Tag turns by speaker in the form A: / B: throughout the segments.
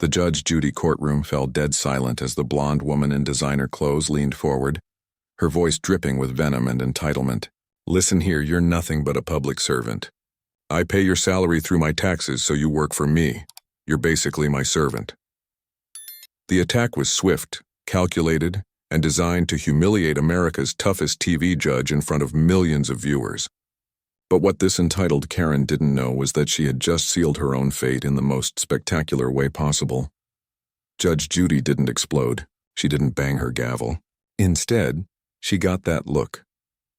A: The Judge Judy courtroom fell dead silent as the blonde woman in designer clothes leaned forward, her voice dripping with venom and entitlement. "Listen here, you're nothing but a public servant. I pay your salary through my taxes, so you work for me. You're basically my servant." The attack was swift, calculated, and designed to humiliate America's toughest TV judge in front of millions of viewers. But what this entitled Karen didn't know was that she had just sealed her own fate in the most spectacular way possible. Judge Judy didn't explode. She didn't bang her gavel. Instead, she got that look,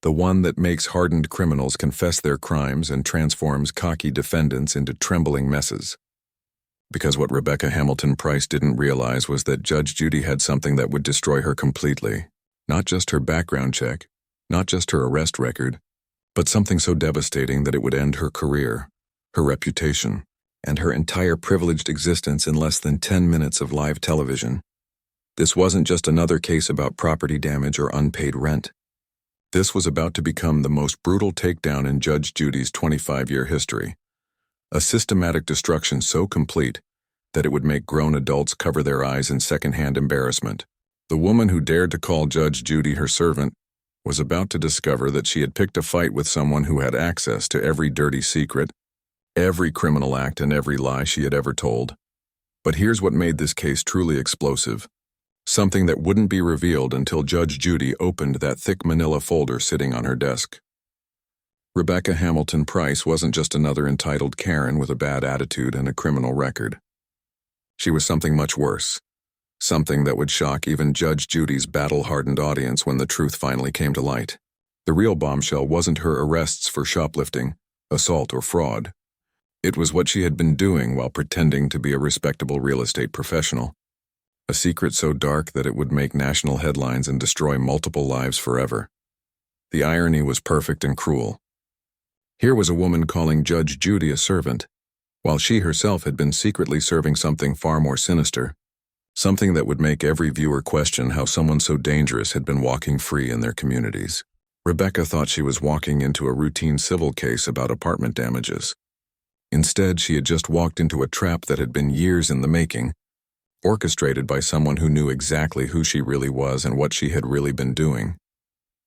A: the one that makes hardened criminals confess their crimes and transforms cocky defendants into trembling messes. Because what Rebecca Hamilton Price didn't realize was that Judge Judy had something that would destroy her completely. Not just her background check, not just her arrest record, but something so devastating that it would end her career, her reputation, and her entire privileged existence in less than 10 minutes of live television. This wasn't just another case about property damage or unpaid rent. This was about to become the most brutal takedown in Judge Judy's 25-year history. A systematic destruction so complete that it would make grown adults cover their eyes in secondhand embarrassment. The woman who dared to call Judge Judy her servant was about to discover that she had picked a fight with someone who had access to every dirty secret, every criminal act, and every lie she had ever told. But here's what made this case truly explosive. Something that wouldn't be revealed until Judge Judy opened that thick manila folder sitting on her desk. Rebecca Hamilton Price wasn't just another entitled Karen with a bad attitude and a criminal record. She was something much worse. Something that would shock even Judge Judy's battle-hardened audience when the truth finally came to light. The real bombshell wasn't her arrests for shoplifting, assault, or fraud. It was what she had been doing while pretending to be a respectable real estate professional. A secret so dark that it would make national headlines and destroy multiple lives forever. The irony was perfect and cruel. Here was a woman calling Judge Judy a servant, while she herself had been secretly serving something far more sinister. Something that would make every viewer question how someone so dangerous had been walking free in their communities. Rebecca thought she was walking into a routine civil case about apartment damages. Instead, she had just walked into a trap that had been years in the making, orchestrated by someone who knew exactly who she really was and what she had really been doing.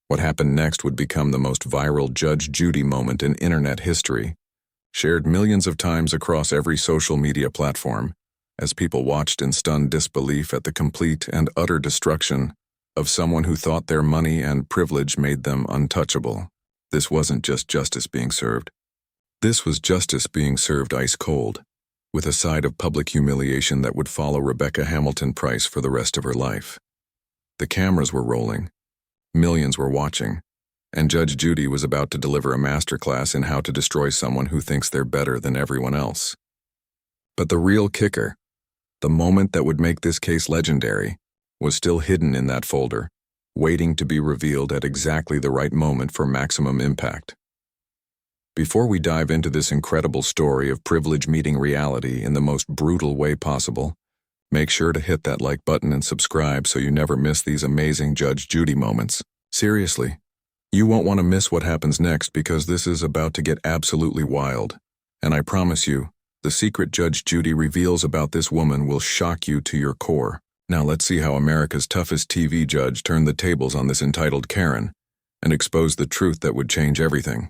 A: What happened next would become the most viral Judge Judy moment in internet history, shared millions of times across every social media platform, as people watched in stunned disbelief at the complete and utter destruction of someone who thought their money and privilege made them untouchable. This wasn't just justice being served. This was justice being served ice cold, with a side of public humiliation that would follow Rebecca Hamilton Price for the rest of her life. The cameras were rolling, millions were watching, and Judge Judy was about to deliver a masterclass in how to destroy someone who thinks they're better than everyone else. But the real kicker, the moment that would make this case legendary, was still hidden in that folder, waiting to be revealed at exactly the right moment for maximum impact. Before we dive into this incredible story of privilege meeting reality in the most brutal way possible, make sure to hit that like button and subscribe so you never miss these amazing Judge Judy moments. Seriously, you won't want to miss what happens next because this is about to get absolutely wild. And I promise you, the secret Judge Judy reveals about this woman will shock you to your core. Now let's see how America's toughest TV judge turned the tables on this entitled Karen and exposed the truth that would change everything.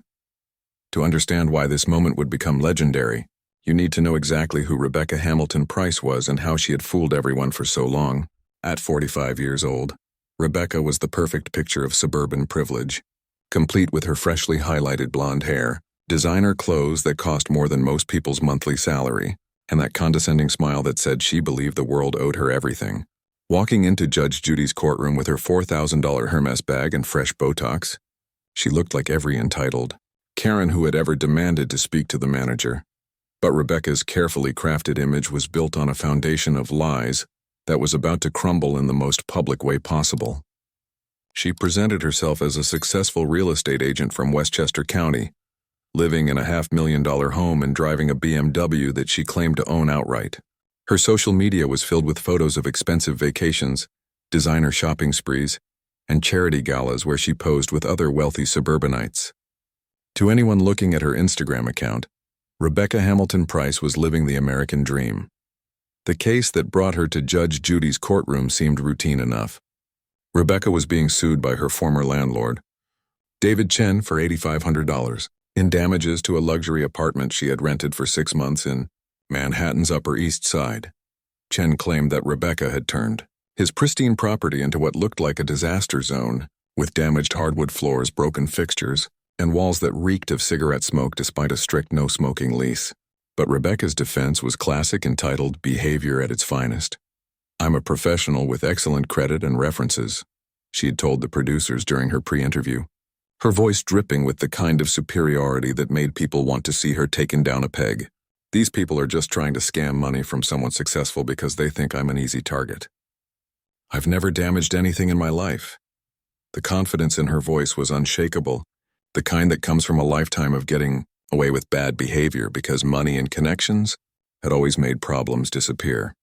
A: To understand why this moment would become legendary, you need to know exactly who Rebecca Hamilton Price was and how she had fooled everyone for so long. At 45 years old, Rebecca was the perfect picture of suburban privilege, complete with her freshly highlighted blonde hair, designer clothes that cost more than most people's monthly salary, and that condescending smile that said she believed the world owed her everything. Walking into Judge Judy's courtroom with her $4,000 Hermes bag and fresh Botox, she looked like every entitled Karen who had ever demanded to speak to the manager. But Rebecca's carefully crafted image was built on a foundation of lies that was about to crumble in the most public way possible. She presented herself as a successful real estate agent from Westchester County, living in a $500,000 home and driving a BMW that she claimed to own outright. Her social media was filled with photos of expensive vacations, designer shopping sprees, and charity galas where she posed with other wealthy suburbanites. To anyone looking at her Instagram account, Rebecca Hamilton Price was living the American dream. The case that brought her to Judge Judy's courtroom seemed routine enough. Rebecca was being sued by her former landlord, David Chen, for $8,500 in damages to a luxury apartment she had rented for 6 months in Manhattan's Upper East Side. Chen claimed that Rebecca had turned his pristine property into what looked like a disaster zone, with damaged hardwood floors, broken fixtures, and walls that reeked of cigarette smoke despite a strict no-smoking lease. But Rebecca's defense was classic, entitled "Behavior at its Finest." "I'm a professional with excellent credit and references," she had told the producers during her pre-interview, her voice dripping with the kind of superiority that made people want to see her taken down a peg. "These people are just trying to scam money from someone successful because they think I'm an easy target. I've never damaged anything in my life." The confidence in her voice was unshakable, the kind that comes from a lifetime of getting away with bad behavior because money and connections had always made problems disappear.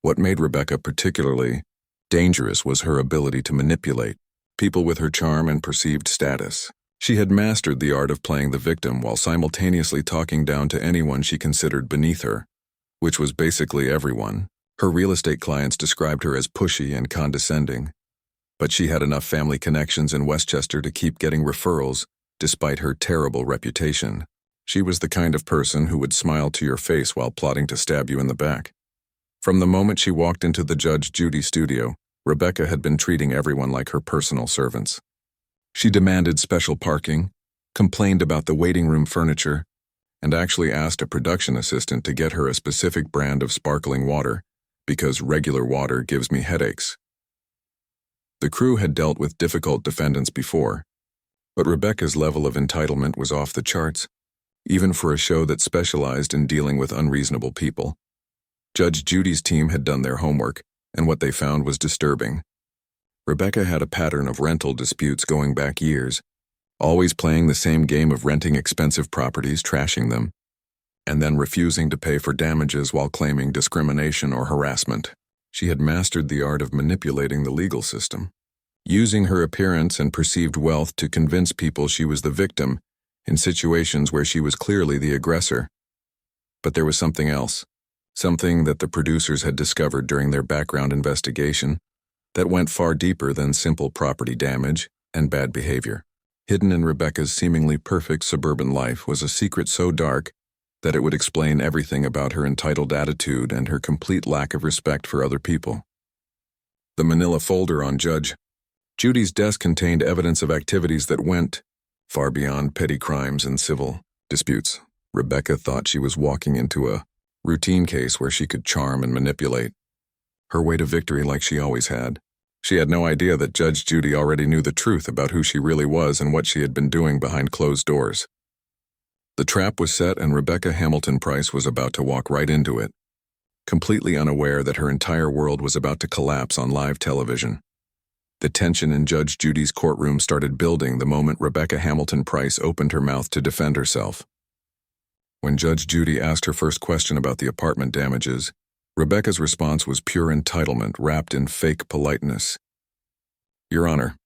A: What made Rebecca particularly dangerous was her ability to manipulate people with her charm and perceived status. She had mastered the art of playing the victim while simultaneously talking down to anyone she considered beneath her, which was basically everyone. Her real estate clients described her as pushy and condescending, but she had enough family connections in Westchester to keep getting referrals despite her terrible reputation. She was the kind of person who would smile to your face while plotting to stab you in the back. From the moment she walked into the Judge Judy studio, Rebecca had been treating everyone like her personal servants. She demanded special parking, complained about the waiting room furniture, and actually asked a production assistant to get her a specific brand of sparkling water because regular water gives me headaches. The crew had dealt with difficult defendants before, but Rebecca's level of entitlement was off the charts, even for a show that specialized in dealing with unreasonable people. Judge Judy's team had done their homework, and what they found was disturbing. Rebecca had a pattern of rental disputes going back years, always playing the same game of renting expensive properties, trashing them, and then refusing to pay for damages while claiming discrimination or harassment. She had mastered the art of manipulating the legal system, using her appearance and perceived wealth to convince people she was the victim in situations where she was clearly the aggressor. But there was something else, something that the producers had discovered during their background investigation that went far deeper than simple property damage and bad behavior. Hidden in Rebecca's seemingly perfect suburban life was a secret so dark that it would explain everything about her entitled attitude and her complete lack of respect for other people. The manila folder on Judge Judy's desk contained evidence of activities that went far beyond petty crimes and civil disputes. Rebecca thought she was walking into a routine case where she could charm and manipulate her way to victory like she always had. She had no idea that Judge Judy already knew the truth about who she really was and what she had been doing behind closed doors. The trap was set, and Rebecca Hamilton Price was about to walk right into it, completely unaware that her entire world was about to collapse on live television. The tension in Judge Judy's courtroom started building the moment Rebecca Hamilton Price opened her mouth to defend herself. When Judge Judy asked her first question about the apartment damages, Rebecca's response was pure entitlement wrapped in fake politeness. "Your Honor,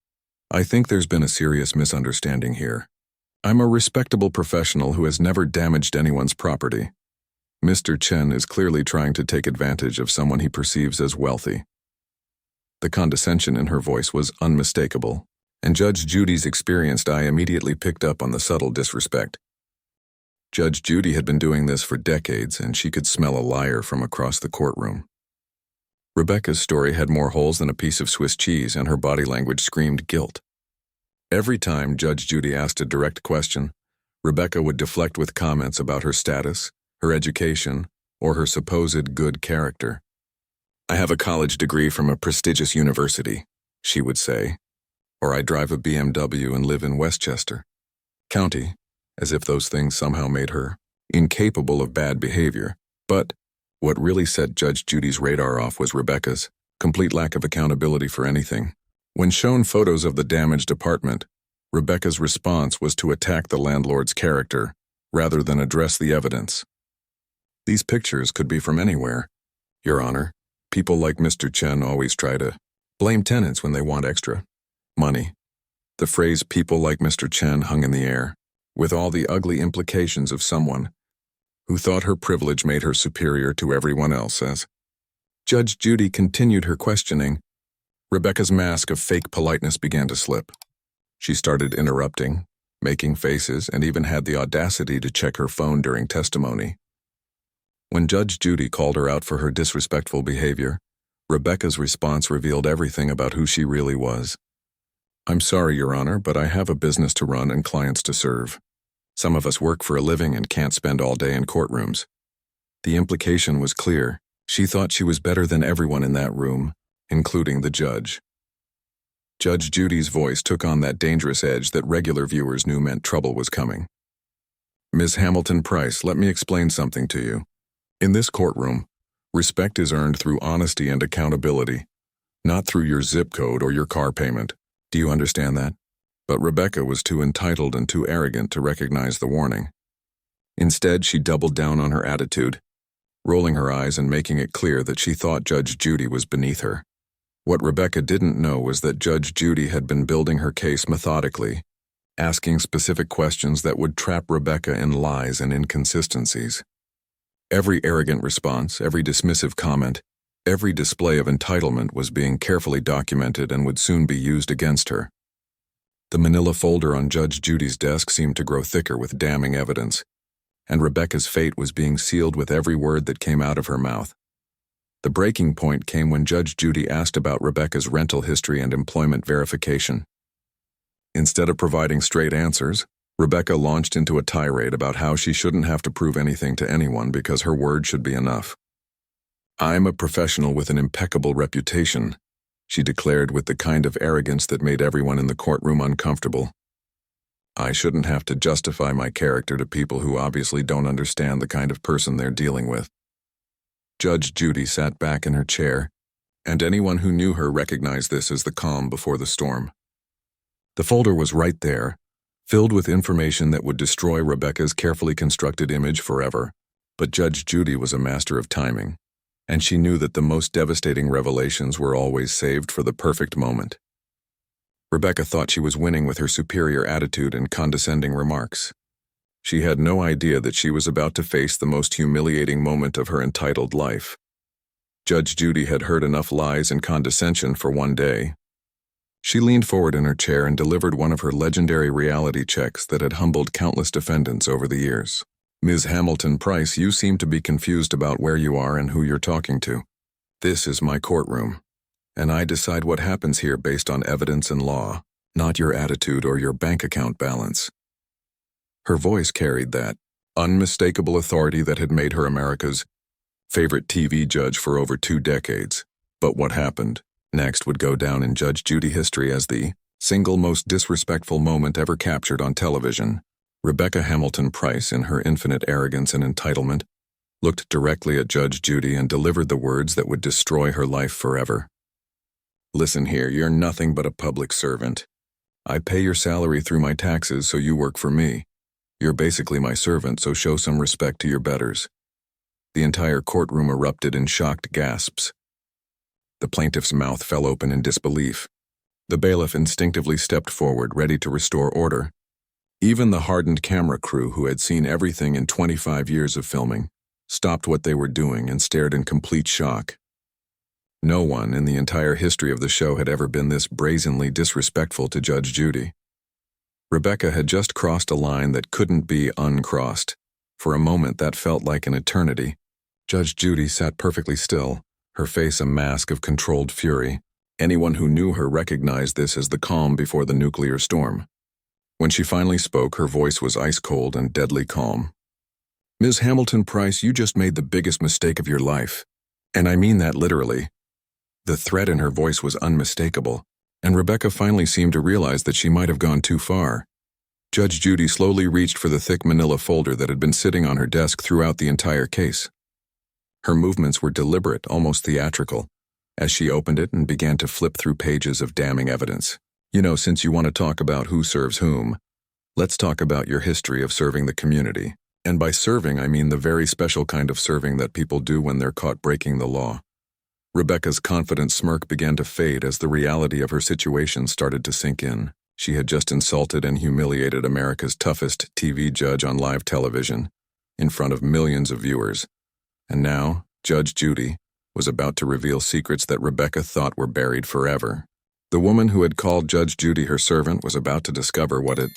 A: I think there's been a serious misunderstanding here. I'm a respectable professional who has never damaged anyone's property. Mr. Chen is clearly trying to take advantage of someone he perceives as wealthy." The condescension in her voice was unmistakable, and Judge Judy's experienced eye immediately picked up on the subtle disrespect. Judge Judy had been doing this for decades, and she could smell a liar from across the courtroom. Rebecca's story had more holes than a piece of Swiss cheese, and her body language screamed guilt. Every time Judge Judy asked a direct question, Rebecca would deflect with comments about her status, her education, or her supposed good character. "I have a college degree from a prestigious university," she would say, or "I drive a BMW and live in Westchester County," as if those things somehow made her incapable of bad behavior. But what really set Judge Judy's radar off was Rebecca's complete lack of accountability for anything. When shown photos of the damaged apartment, Rebecca's response was to attack the landlord's character rather than address the evidence. "These pictures could be from anywhere, Your Honor. People like Mr. Chen always try to blame tenants when they want extra money." The phrase "people like Mr. Chen" hung in the air, with all the ugly implications of someone who thought her privilege made her superior to everyone else as Judge Judy continued her questioning. Rebecca's mask of fake politeness began to slip. She started interrupting, making faces, and even had the audacity to check her phone during testimony. When Judge Judy called her out for her disrespectful behavior, Rebecca's response revealed everything about who she really was. "I'm sorry, Your Honor, but I have a business to run and clients to serve. Some of us work for a living and can't spend all day in courtrooms." The implication was clear. She thought she was better than everyone in that room, including the judge. Judge Judy's voice took on that dangerous edge that regular viewers knew meant trouble was coming. "Ms. Hamilton Price, let me explain something to you. In this courtroom, respect is earned through honesty and accountability, not through your zip code or your car payment. Do you understand that?" But Rebecca was too entitled and too arrogant to recognize the warning. Instead, she doubled down on her attitude, rolling her eyes and making it clear that she thought Judge Judy was beneath her. What Rebecca didn't know was that Judge Judy had been building her case methodically, asking specific questions that would trap Rebecca in lies and inconsistencies. Every arrogant response, every dismissive comment, every display of entitlement was being carefully documented and would soon be used against her. The manila folder on Judge Judy's desk seemed to grow thicker with damning evidence, and Rebecca's fate was being sealed with every word that came out of her mouth. The breaking point came when Judge Judy asked about Rebecca's rental history and employment verification. Instead of providing straight answers, Rebecca launched into a tirade about how she shouldn't have to prove anything to anyone because her word should be enough. "I'm a professional with an impeccable reputation," she declared with the kind of arrogance that made everyone in the courtroom uncomfortable. "I shouldn't have to justify my character to people who obviously don't understand the kind of person they're dealing with." Judge Judy sat back in her chair, and anyone who knew her recognized this as the calm before the storm. The folder was right there, filled with information that would destroy Rebecca's carefully constructed image forever. But Judge Judy was a master of timing, and she knew that the most devastating revelations were always saved for the perfect moment. Rebecca thought she was winning with her superior attitude and condescending remarks. She had no idea that she was about to face the most humiliating moment of her entitled life. Judge Judy had heard enough lies and condescension for one day. She leaned forward in her chair and delivered one of her legendary reality checks that had humbled countless defendants over the years. "Ms. Hamilton Price, you seem to be confused about where you are and who you're talking to. This is my courtroom, and I decide what happens here based on evidence and law, not your attitude or your bank account balance." Her voice carried that unmistakable authority that had made her America's favorite TV judge for over 2 decades. But what happened next would go down in Judge Judy history as the single most disrespectful moment ever captured on television. Rebecca Hamilton Price, in her infinite arrogance and entitlement, looked directly at Judge Judy and delivered the words that would destroy her life forever. "Listen here, you're nothing but a public servant. I pay your salary through my taxes, so you work for me. You're basically my servant, so show some respect to your betters." The entire courtroom erupted in shocked gasps. The plaintiff's mouth fell open in disbelief. The bailiff instinctively stepped forward, ready to restore order. Even the hardened camera crew, who had seen everything in 25 years of filming, stopped what they were doing and stared in complete shock. No one in the entire history of the show had ever been this brazenly disrespectful to Judge Judy. Rebecca had just crossed a line that couldn't be uncrossed. For a moment that felt like an eternity. Judge Judy sat perfectly still, her face a mask of controlled fury. Anyone who knew her recognized this as the calm before the nuclear storm. When she finally spoke, her voice was ice-cold and deadly calm. "Ms. Hamilton Price, you just made the biggest mistake of your life. And I mean that literally." The threat in her voice was unmistakable, and Rebecca finally seemed to realize that she might have gone too far. Judge Judy slowly reached for the thick manila folder that had been sitting on her desk throughout the entire case. Her movements were deliberate, almost theatrical, as she opened it and began to flip through pages of damning evidence. "You know, since you want to talk about who serves whom, let's talk about your history of serving the community. And by serving, I mean the very special kind of serving that people do when they're caught breaking the law." Rebecca's confident smirk began to fade as the reality of her situation started to sink in. She had just insulted and humiliated America's toughest TV judge on live television, in front of millions of viewers. And now, Judge Judy, was about to reveal secrets that Rebecca thought were buried forever. The woman who had called Judge Judy her servant was about to discover what it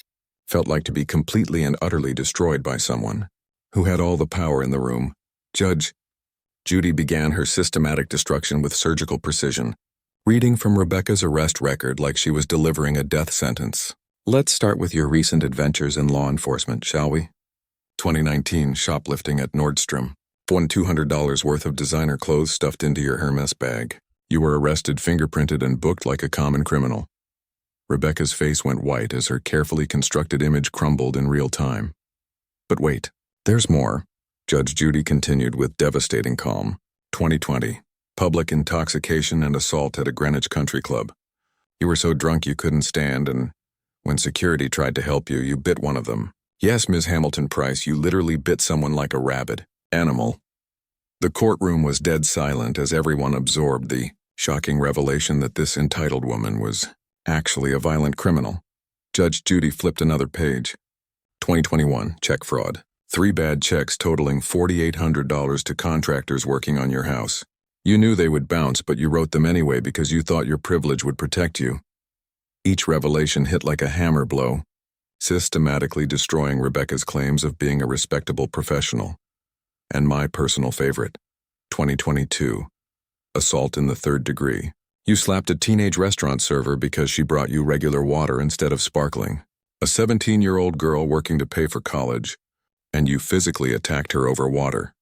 A: felt like to be completely and utterly destroyed by someone who had all the power in the room. Judge Judy began her systematic destruction with surgical precision, reading from Rebecca's arrest record like she was delivering a death sentence. Let's start with your recent adventures in law enforcement, shall we? 2019 shoplifting at Nordstrom. Won $200 worth of designer clothes stuffed into your Hermes bag. You were arrested, fingerprinted, and booked like a common criminal. Rebecca's face went white as her carefully constructed image crumbled in real time. But wait, there's more. Judge Judy continued with devastating calm. 2020. Public intoxication and assault at a Greenwich country club. You were so drunk you couldn't stand, and when security tried to help you, you bit one of them. Yes, Ms. Hamilton Price, you literally bit someone like a rabid animal. The courtroom was dead silent as everyone absorbed the shocking revelation that this entitled woman was actually a violent criminal. Judge Judy flipped another page. 2021, check fraud. 3 bad checks totaling $4,800 to contractors working on your house. You knew they would bounce, but you wrote them anyway because you thought your privilege would protect you. Each revelation hit like a hammer blow, systematically destroying Rebecca's claims of being a respectable professional. And my personal favorite, 2022, assault in the 3rd degree. You slapped a teenage restaurant server because she brought you regular water instead of sparkling. A 17-year-old girl working to pay for college, and you physically attacked her over water.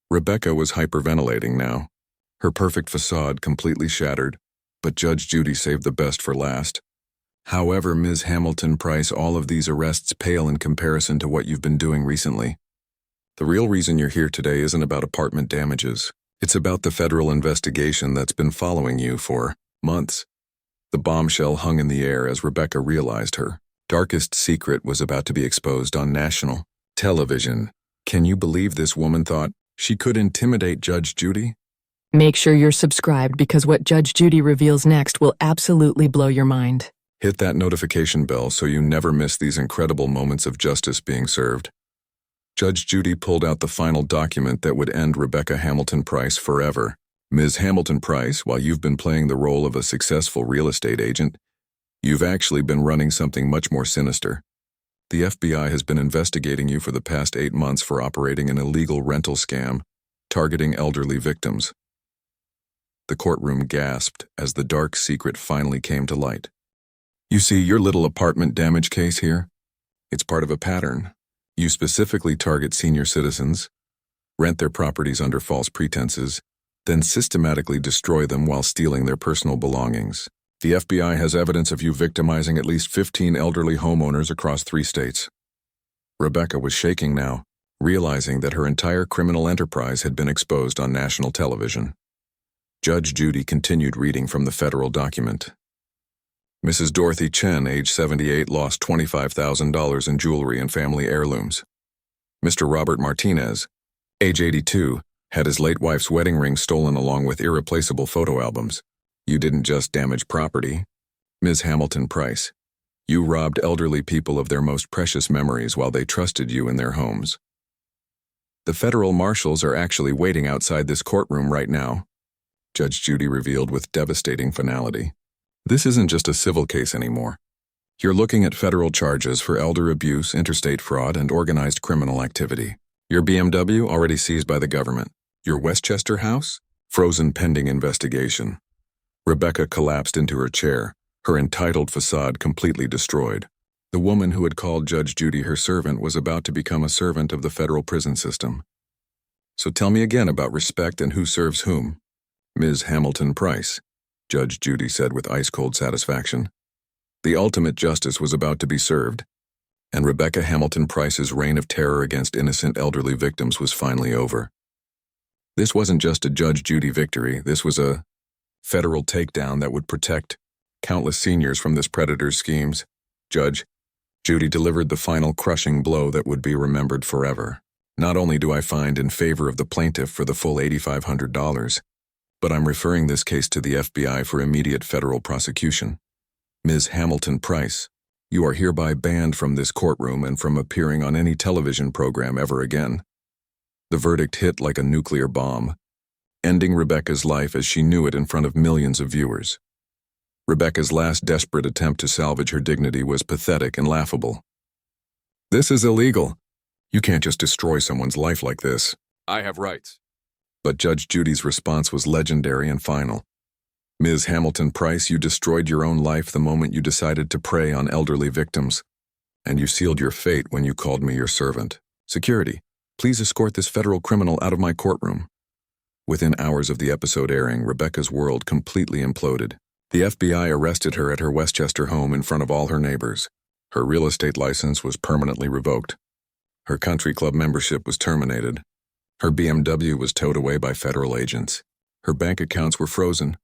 A: Rebecca was hyperventilating now, her perfect facade completely shattered, but Judge Judy saved the best for last. However, Ms. Hamilton Price, all of these arrests pale in comparison to what you've been doing recently. The real reason you're here today isn't about apartment damages. It's about the federal investigation that's been following you for months. The bombshell hung in the air as Rebecca realized her darkest secret was about to be exposed on national television. Can you believe this woman thought she could intimidate Judge Judy?
B: Make sure you're subscribed because what Judge Judy reveals next will absolutely blow your mind.
A: Hit that notification bell so you never miss these incredible moments of justice being served. Judge Judy pulled out the final document that would end Rebecca Hamilton Price forever. Ms. Hamilton Price, while you've been playing the role of a successful real estate agent, you've actually been running something much more sinister. The FBI has been investigating you for the past 8 months for operating an illegal rental scam, targeting elderly victims. The courtroom gasped as the dark secret finally came to light. You see, your little apartment damage case here? It's part of a pattern. You specifically target senior citizens, rent their properties under false pretenses, then systematically destroy them while stealing their personal belongings. The FBI has evidence of you victimizing at least 15 elderly homeowners across 3 states. Rebecca was shaking now, realizing that her entire criminal enterprise had been exposed on national television. Judge Judy continued reading from the federal document. Mrs. Dorothy Chen, age 78, lost $25,000 in jewelry and family heirlooms. Mr. Robert Martinez, age 82, had his late wife's wedding ring stolen along with irreplaceable photo albums. You didn't just damage property. Ms. Hamilton Price, you robbed elderly people of their most precious memories while they trusted you in their homes. The federal marshals are actually waiting outside this courtroom right now, Judge Judy revealed with devastating finality. This isn't just a civil case anymore. You're looking at federal charges for elder abuse, interstate fraud, and organized criminal activity. Your BMW already seized by the government. Your Westchester house? Frozen pending investigation. Rebecca collapsed into her chair, her entitled facade completely destroyed. The woman who had called Judge Judy her servant was about to become a servant of the federal prison system. So tell me again about respect and who serves whom. Ms. Hamilton Price, Judge Judy said with ice-cold satisfaction. The ultimate justice was about to be served, and Rebecca Hamilton Price's reign of terror against innocent elderly victims was finally over. This wasn't just a Judge Judy victory, this was a federal takedown that would protect countless seniors from this predator's schemes. Judge Judy delivered the final crushing blow that would be remembered forever. Not only do I find in favor of the plaintiff for the full $8,500, but I'm referring this case to the FBI for immediate federal prosecution. Ms. Hamilton Price, you are hereby banned from this courtroom and from appearing on any television program ever again. The verdict hit like a nuclear bomb. ending Rebecca's life as she knew it in front of millions of viewers. Rebecca's last desperate attempt to salvage her dignity was pathetic and laughable. "This is illegal. You can't just destroy someone's life like this. I have rights." But Judge Judy's response was legendary and final. "Ms. Hamilton Price, you destroyed your own life the moment you decided to prey on elderly victims. And you sealed your fate when you called me your servant. Security, please escort this federal criminal out of my courtroom." Within hours of the episode airing, Rebecca's world completely imploded. The FBI arrested her at her Westchester home in front of all her neighbors. Her real estate license was permanently revoked. Her country club membership was terminated. Her BMW was towed away by federal agents. Her bank accounts were frozen.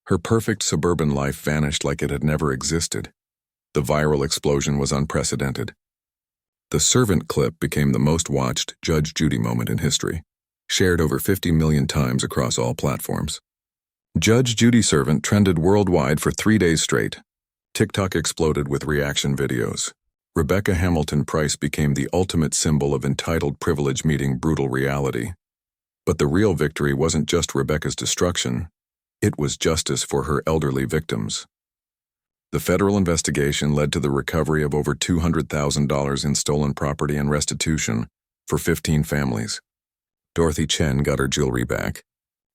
A: Her perfect suburban life vanished like it had never existed. The viral explosion was unprecedented. The servant clip became the most watched Judge Judy moment in history, shared over 50 million times across all platforms. Judge Judy servant trended worldwide for 3 days straight. TikTok exploded with reaction videos. Rebecca Hamilton Price became the ultimate symbol of entitled privilege meeting brutal reality. But the real victory wasn't just Rebecca's destruction, it was justice for her elderly victims. The federal investigation led to the recovery of over $200,000 in stolen property and restitution for 15 families. Dorothy Chen got her jewelry back.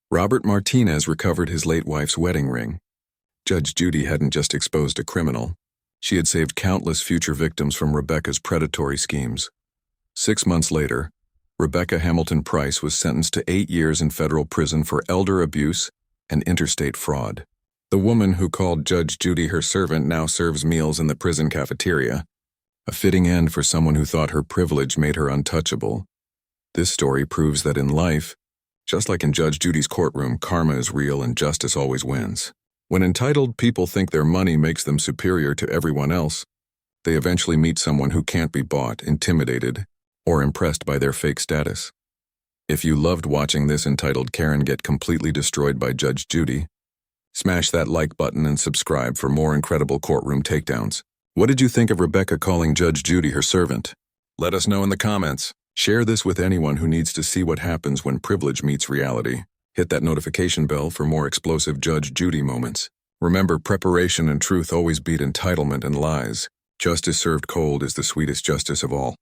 A: Robert Martinez recovered his late wife's wedding ring. Judge Judy hadn't just exposed a criminal. She had saved countless future victims from Rebecca's predatory schemes. 6 months later, Rebecca Hamilton Price was sentenced to 8 years in federal prison for elder abuse and interstate fraud. The woman who called Judge Judy her servant now serves meals in the prison cafeteria, a fitting end for someone who thought her privilege made her untouchable. This story proves that in life, just like in Judge Judy's courtroom, karma is real and justice always wins. When entitled people think their money makes them superior to everyone else, they eventually meet someone who can't be bought, intimidated, or impressed by their fake status. If you loved watching this entitled Karen get completely destroyed by Judge Judy, smash that like button and subscribe for more incredible courtroom takedowns. What did you think of Rebecca calling Judge Judy her servant? Let us know in the comments. Share this with anyone who needs to see what happens when privilege meets reality. Hit that notification bell for more explosive Judge Judy moments. Remember, preparation and truth always beat entitlement and lies. Justice served cold is the sweetest justice of all.